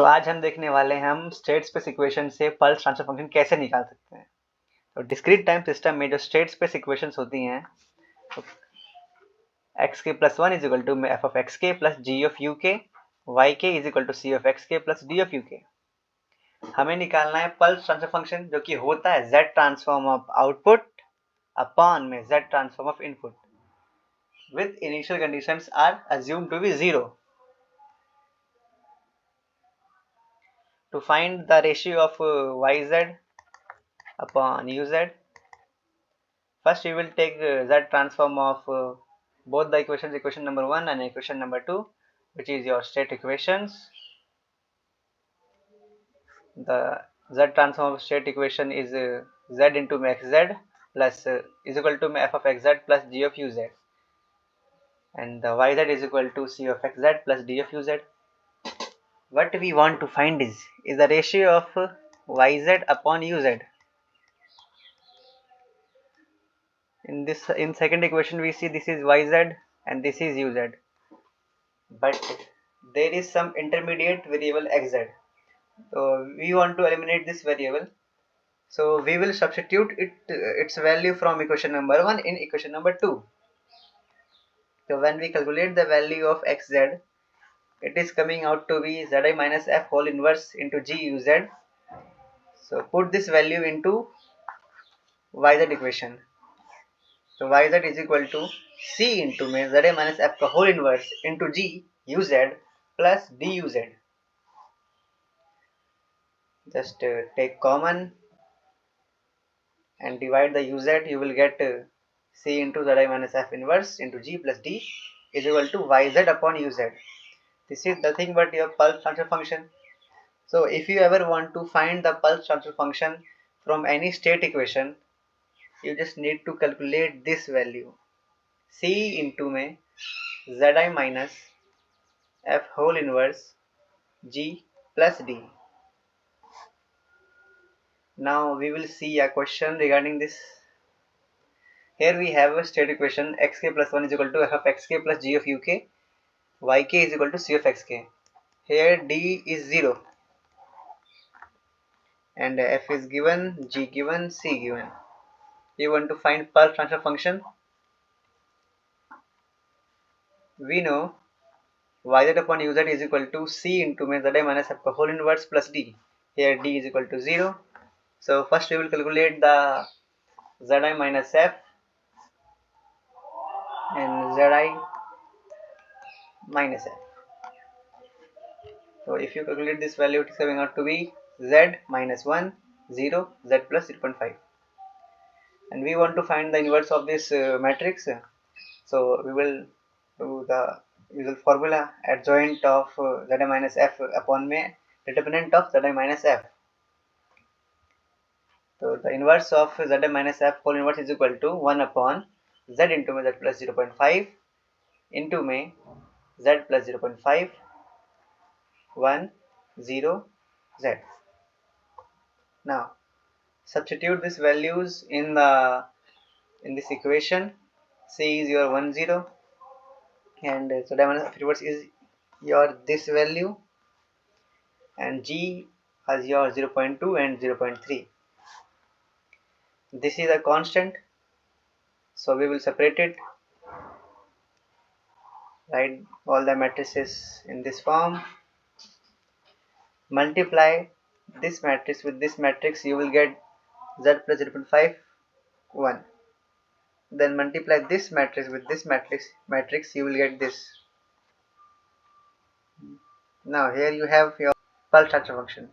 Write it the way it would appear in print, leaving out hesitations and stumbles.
तो आज हम देखने वाले हैं हम स्टेट स्पेस इक्वेशन से पल्स ट्रांसफर फंक्शन कैसे निकाल सकते हैं। तो डिस्क्रीट टाइम सिस्टम में जो स्टेट स्पेस इक्वेशंस होती हैं तो x k plus one is equal to f of x k plus g of u k, y k is equal to c of x k plus d of u k. हमें निकालना है pulse transfer function जो कि होता है z transform of output upon में z transform of input with initial conditions are assumed to be 0. To find the ratio of yz upon uz, first we will take z transform of both the equations, equation number 1 and equation number 2, which is your state equations. The z transform of state equation is z into xz plus is equal to f of xz plus g of uz, and the yz is equal to c of xz plus d of uz. What we want to find is the ratio of yz upon uz. In second equation we see this is yz and this is uz, but there is some intermediate variable xz. So we want to eliminate this variable, so we will substitute its value from equation number 1 in equation number 2. So when we calculate the value of xz, it is coming out to be zi minus f whole inverse into g uz. So put this value into yz equation. So yz is equal to c into zi minus f का whole inverse into g uz plus duz. Just take common and divide the uz. You will get c into zi minus f inverse into g plus d is equal to yz upon uz. This is nothing but your pulse transfer function. So if you ever want to find the pulse transfer function from any state equation, you just need to calculate this value, c into zi minus f whole inverse g plus d. Now we will see a question regarding this. Here we have a state equation xk plus 1 is equal to f of xk plus g of uk, yk is equal to c of xk. Here d is 0 and f is given, g given, c given. We want to find pulse transfer function. We know yz upon uz is equal to c into zi minus f whole inverse plus d. Here d is equal to 0. So first we will calculate the zi minus f and zi minus f. So if you calculate this value, it is coming out to be z minus 1, 0, z plus 0.5. And we want to find the inverse of this matrix. So we will do the usual formula, adjoint of zi minus f upon determinant of zi minus f. So the inverse of zi minus f whole inverse is equal to 1 upon z into z plus 0.5 into z plus 0.5 1 0 z. Now substitute these values in this equation. C is your 1 0 and so diagonal of reverse is your this value and g as your 0.2 and 0.3. This is a constant, so we will separate it. Write all the matrices in this form. Multiply this matrix with this matrix, you will get z plus 0.5 1. Then multiply this matrix with this matrix, you will get this. Now here you have your pulse transfer function.